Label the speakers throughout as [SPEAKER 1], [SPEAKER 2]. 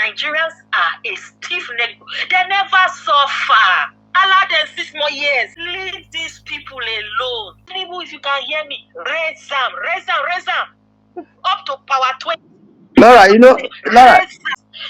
[SPEAKER 1] Nigerians are a stiff-necked. They never suffer. Allow them 6 more years. Leave these people alone. Tinubu, if you can hear me, raise them. Up to power 20.
[SPEAKER 2] Laura, Laura.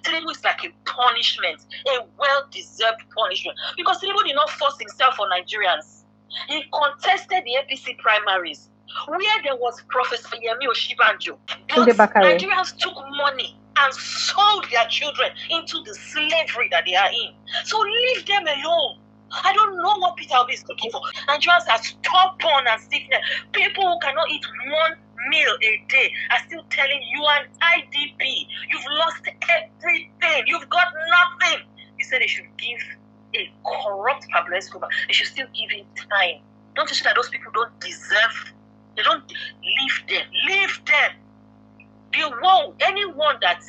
[SPEAKER 1] Tinubu is like a punishment, a well-deserved punishment. Because Tinubu did not force himself on Nigerians. He contested the APC primaries, where there was Professor Yemi Oshibanjo. But Nigerians took money and sold their children into the slavery that they are in. So leave them alone. I don't know what Peter Obi is looking for. Nigerians are stubborn and stiff-necked. People who cannot eat one meal a day are still telling you an IDP. You've lost everything. You've got nothing. He said they should give a corrupt Pablo Escobar. They should still give him time. Don't you see that those people don't deserve? They don't leave them. Leave them. Anyone that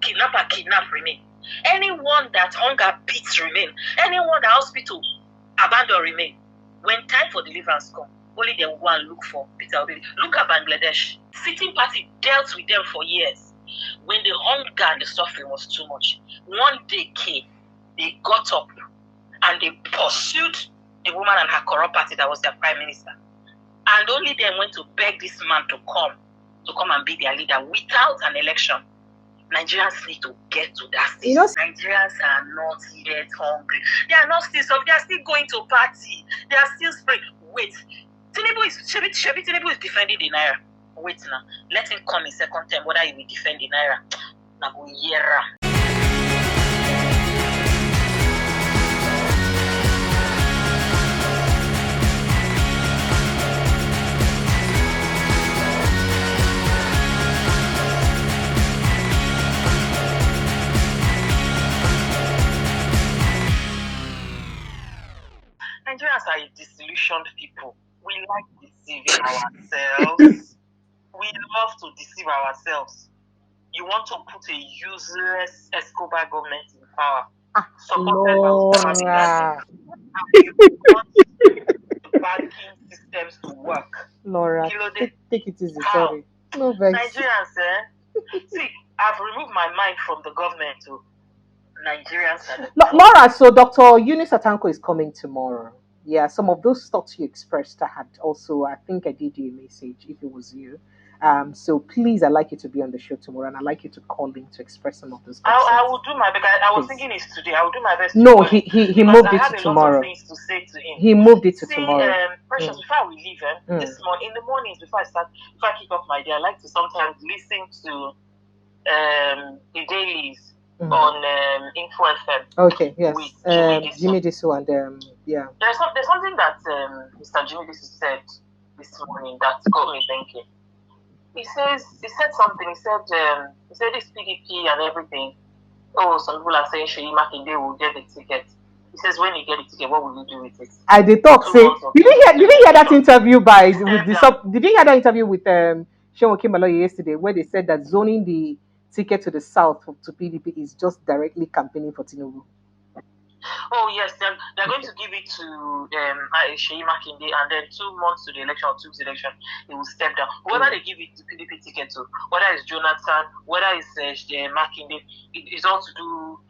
[SPEAKER 1] kidnap remain. Anyone that hunger beats remain. Anyone that hospital abandon remain. When time for deliverance come, only they will go and look for Peter Obi. Look at Bangladesh. Sitting party dealt with them for years. When the hunger and the suffering was too much, one day came, they got up and they pursued the woman and her corrupt party that was their prime minister. And only then went to beg this man to come and be their leader without an election. Nigerians need to get to that stage. Nigerians are not yet hungry. They are not still they are still going to party. They are still spraying. Wait. Tinubu is defending the Naira. Wait now. Let him come in second term whether he will defend the Naira. Naguyera. Nigerians are a disillusioned people. We like deceiving ourselves. We love to deceive ourselves. You want to put a useless Escobar government in power, supported by Osama bin Laden. You want the banking systems to work.
[SPEAKER 2] Laura, take it easy. Sorry. No vex.
[SPEAKER 1] Nigerians, see, I've removed my mind from the government to Nigerians.
[SPEAKER 2] Laura, so Dr. Eunice Atanko is coming tomorrow. Yeah, some of those thoughts you expressed, I had also, I think I did you a message if it was you. So please, I'd like you to be on the show tomorrow, and I'd like you to call in to express some of those concerns.
[SPEAKER 1] I will do my best. I was thinking it's today. I will do my best.
[SPEAKER 2] No, he moved it to tomorrow.
[SPEAKER 1] I have a lot of things to say to him.
[SPEAKER 2] He moved it to tomorrow.
[SPEAKER 1] Precious, before we leave, this morning, in the mornings, before I kick off my day, I like to sometimes listen to the dailies on Info FM.
[SPEAKER 2] Okay, yes. Jimmy Disu and yeah.
[SPEAKER 1] There's something that Mr. Jimmy Disu said this morning that got me thinking. He said something. He said this PDP and everything. Oh, some people are saying Sheyi Makinde will get the ticket. He says, when you get the ticket, what will you do with it?
[SPEAKER 2] I did talk. Say, did you hear that interview Did you hear that interview with Seun Okimaloye yesterday, where they said that zoning the ticket to the south to PDP is just directly campaigning for Tinubu?
[SPEAKER 1] Oh yes, they're going to give it to Sheyi Makinde, and then 2 months to the election or 2 weeks election, he will step down. Whether they give it to PDP ticket to, whether it's Jonathan, whether it's Makinde, it's all to do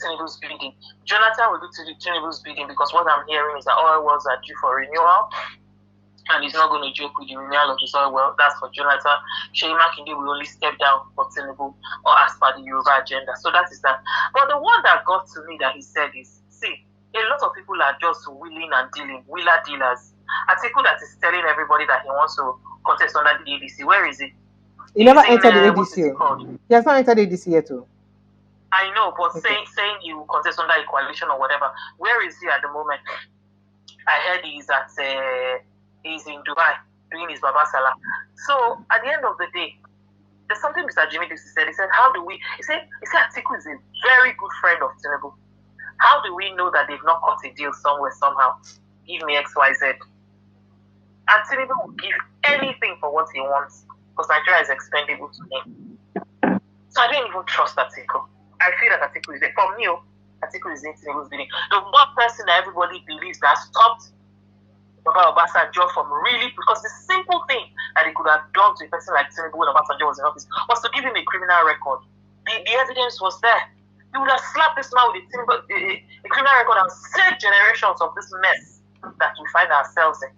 [SPEAKER 1] Tinubu's bidding. Jonathan will do Tinubu's bidding because what I'm hearing is that oil wells are due for renewal, and he's not going to joke with the renewal of his oil well. That's for Jonathan. Sheyi Makinde will only step down for Tinubu or as per the Yoruba agenda. So that is that. But the one that got to me that he said is, see, a lot of people are just wheeling and dealing, wheeler dealers. Atiku that is telling everybody that he wants to contest under the ADC. Where is he?
[SPEAKER 2] He never entered the ADC. He has not entered the ADC yet too.
[SPEAKER 1] I know, but saying he will contest under a coalition or whatever. Where is he at the moment? I heard he's in Dubai doing his Baba Salah. So at the end of the day, there's something Mr. Jimmy Dixie said. He said, he said Atiku is a very good friend of Tinubu. How do we know that they've not cut a deal somewhere, somehow? Give me XYZ. And Tinubu will give anything for what he wants because Nigeria is expendable to him. So I don't even trust Atiku. I feel that Atiku is there. For me, Atiku is in Tinubu's bidding. The one person that everybody believes that stopped Baba Obasanjo from really, because the simple thing that he could have done to a person like Tinubu when Obasanjo was in office was to give him a criminal record. the evidence was there. You would have slapped this man with a criminal record and saved generations of this mess that we find ourselves in.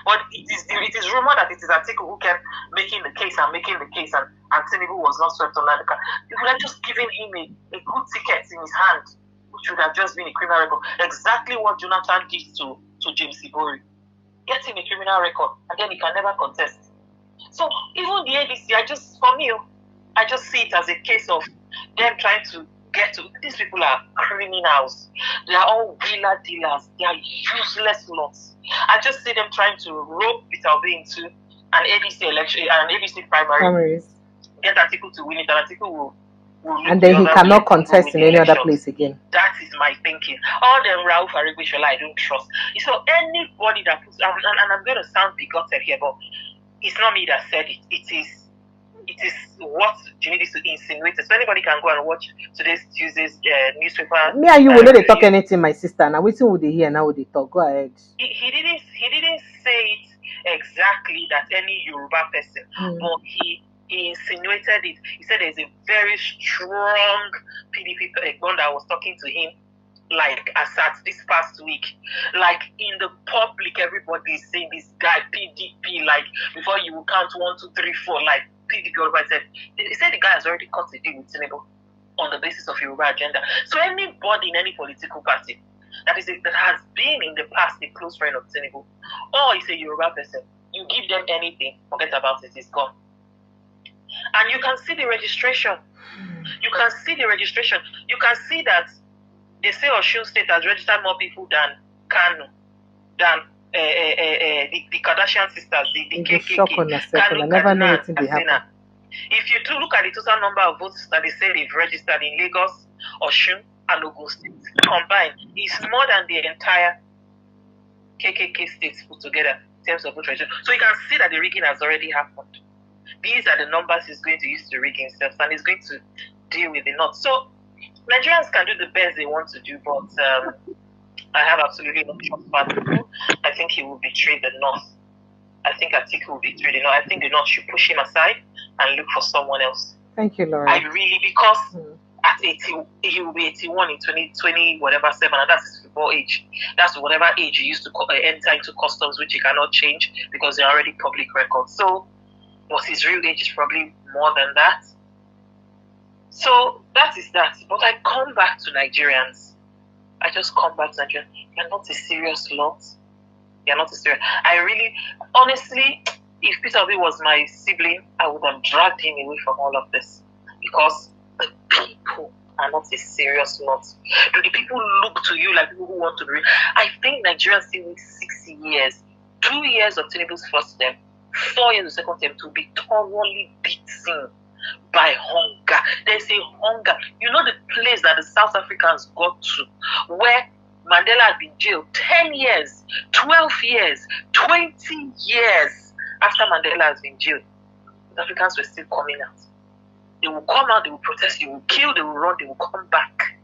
[SPEAKER 1] But it is rumored that it is Atiku who kept making the case, and Tinubu was not swept under the carpet. You would have just given him a good ticket in his hand, which would have just been a criminal record. Exactly what Jonathan did to James Ibori. Get him a criminal record, and then he can never contest. So even the ADC, I just see it as a case of them trying to get to, these people are criminals. They are all wheeler dealers. They are useless lots. I just see them trying to rope Peter Obi into an ADC election, an ADC primaries. Get Atiku to win it, and Atiku will
[SPEAKER 2] and then he cannot contest in any other place again.
[SPEAKER 1] That is my thinking. All them Rauf Aribishola, I don't trust. So anybody that puts, and I'm going to sound bigoted here, but it's not me that said it. It is what you need to insinuate. So anybody can go and watch today's Tuesday's newspaper.
[SPEAKER 2] Me and you will not talk anything, my sister. Now waiting would they hear, now would they talk? Go ahead.
[SPEAKER 1] He didn't say it exactly that any Yoruba person, but he insinuated it. He said there's a very strong PDP one that was talking to him, like as at this past week, like in the public, everybody is saying this guy PDP, like before you will count 1, 2, 3, 4, like PDP. He said the guy has already cut a deal with Tinubu on the basis of Yoruba agenda. So anybody in any political party that has been in the past a close friend of Tinubu, or is a Yoruba person, you give them anything, forget about it, it's gone. And you can see the registration. You can see that they say Osun State has registered more people than Kanu, than the Kardashian sisters, the KKK.
[SPEAKER 2] Kanu, I never know anything they happen.
[SPEAKER 1] If you do look at the total number of votes that they say they've registered in Lagos, Osun, and Ogun State combined, it's more than the entire KKK states put together in terms of vote registration. So you can see that the rigging has already happened. These are the numbers he's going to use to rig himself, and he's going to deal with the North. So Nigerians can do the best they want to do, but I have absolutely no trust for Atiku. I think he will betray the North. I think Atiku will betray the North. I think the North should push him aside and look for someone else.
[SPEAKER 2] Thank you, Laura.
[SPEAKER 1] Because at 80, he will be 81 in 2020, whatever, 7, and that's his football age. That's whatever age he used to enter into customs, which he cannot change because they're already public records. So, but his real age is probably more than that. So that is that. But I come back to Nigerians. I just come back to Nigerians. You're not a serious lot. You're not a serious. I really, honestly, if Peter Obi was my sibling, I would have dragged him away from all of this. Because the people are not a serious lot. Do the people look to you like people who want to be? I think Nigerians still need 6 years. 2 years of Tinubu's first term, 4 years of second term to be thoroughly beaten by hunger. There's a hunger. You know the place that the South Africans got to, where Mandela had been jailed 10 years, 12 years, 20 years after Mandela has been jailed. The Africans were still coming out. They will come out, they will protest, they will kill, they will run, they will come back.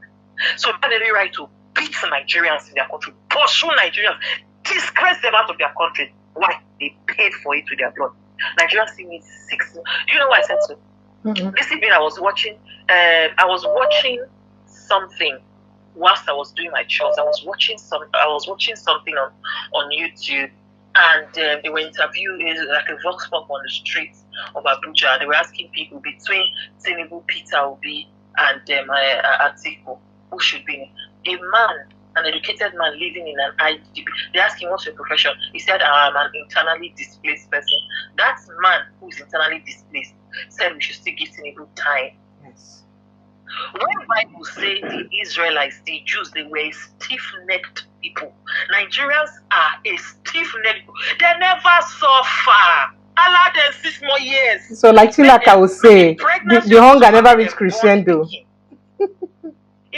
[SPEAKER 1] So they have every right to beat Nigerians in their country, pursue Nigerians, disgrace them out of their country. Why? They paid for it with their blood. Nigerians still need 6. Do you know what I said to? This evening I was watching something whilst I was doing my chores. I was watching something on YouTube, and they were interviewing like a vox pop on the streets of Abuja. They were asking people between Tinubu, Peter Obi, and Atiku, who should be a man, an educated man living in an IDP. They asked him, what's your profession? He said, I'm an internally displaced person. That man who is internally displaced said we should still give Tinubu time.
[SPEAKER 2] Yes.
[SPEAKER 1] When the Bible say the Israelites, the Jews, they were a stiff-necked people. Nigerians are a stiff-necked people. They never suffer. Allow them 6 more years.
[SPEAKER 2] So like Chilaka will say, the hunger never reached crescendo.
[SPEAKER 1] He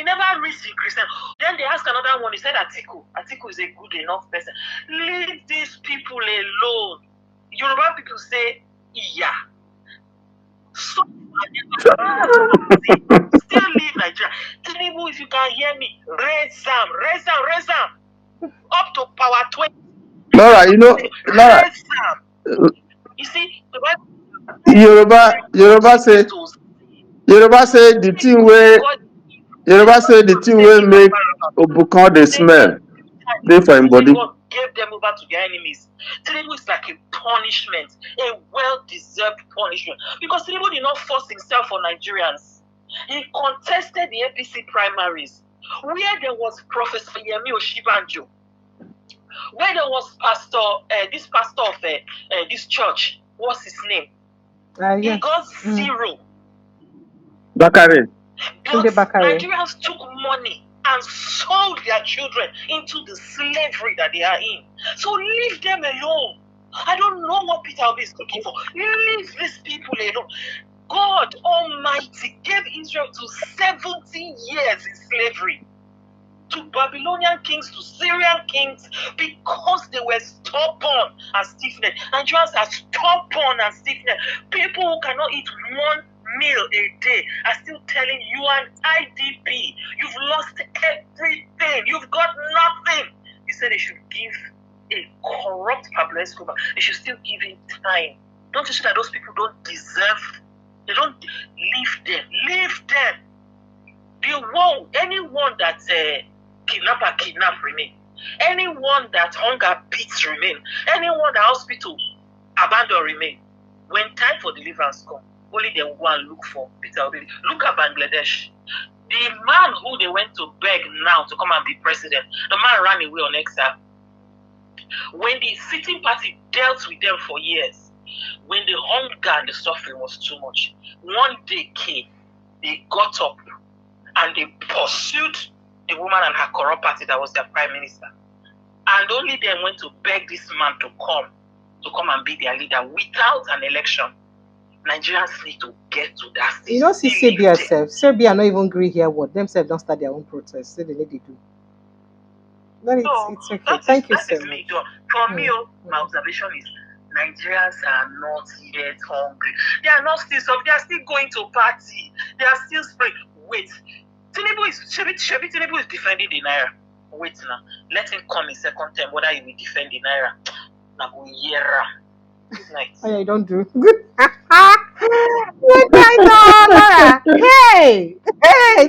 [SPEAKER 1] never reached the Christian. Then they asked another one. He said Atiku. Atiku is a good enough person. Leave these people alone. Yoruba people say, yeah. So still leave Nigeria. Tinubu, if you can hear me, raise them. Up to power 20.
[SPEAKER 3] Laura, you know, Laura.
[SPEAKER 1] You see,
[SPEAKER 3] Yoruba say Yoruba say the thing wey
[SPEAKER 1] God,
[SPEAKER 3] Yoruba say the thing wey make Obukan dey
[SPEAKER 1] they
[SPEAKER 3] smell dey for him
[SPEAKER 1] say
[SPEAKER 3] body.
[SPEAKER 1] God gave them over to their enemies. Tinubu is like a punishment, a well-deserved punishment. Because Tinubu did not force himself on Nigerians. He contested the APC primaries, where there was Professor Yemi Oshibanjo, where there was this pastor of this church, what's his name? He
[SPEAKER 2] Yes.
[SPEAKER 1] got zero.
[SPEAKER 3] Bakare.
[SPEAKER 1] But
[SPEAKER 2] Bakare.
[SPEAKER 1] Nigerians took money and sold their children into the slavery that they are in. So leave them alone. I don't know what Peter Obi is looking for. Leave these people alone. God Almighty gave Israel to 70 years in slavery, to Babylonian kings, to Syrian kings, because they were stubborn and stiff-necked. Nigerians are stubborn and stiff-necked. People who cannot eat one meal a day are still telling you an IDP. You've lost everything. You've got nothing. You said they should give a corrupt Pablo Escobar. They should still give him time. Don't you see that those people don't deserve? They don't. Leave them. Leave them. Anyone that kidnap remain. Anyone that hunger beats remain. Anyone that hospital abandon remain. When time for deliverance come, only they will go and look for Peter Obi. Look at Bangladesh. The man who they went to beg now to come and be president, the man ran away on exile. When the sitting party dealt with them for years, when the hunger and the suffering was too much, one day came, they got up and they pursued the woman and her corrupt party that was their prime minister. And only then went to beg this man to come and be their leader without an election. Nigerians need to get to that stage.
[SPEAKER 2] You know, see Serbia self. Serbia not even agree here what themselves don't start their own protests. Say they need to do. But it's okay. Thank you so much.
[SPEAKER 1] For me, my observation is Nigerians are not yet hungry. They are not still some. They are still going to party. They are still spraying. Wait, Tinubu is defending the naira. Wait now, let him come in second term. Whether he will defend the naira. Good night.
[SPEAKER 2] Oh, yeah, don't do. Good. Good night, Laura. Hey, hey.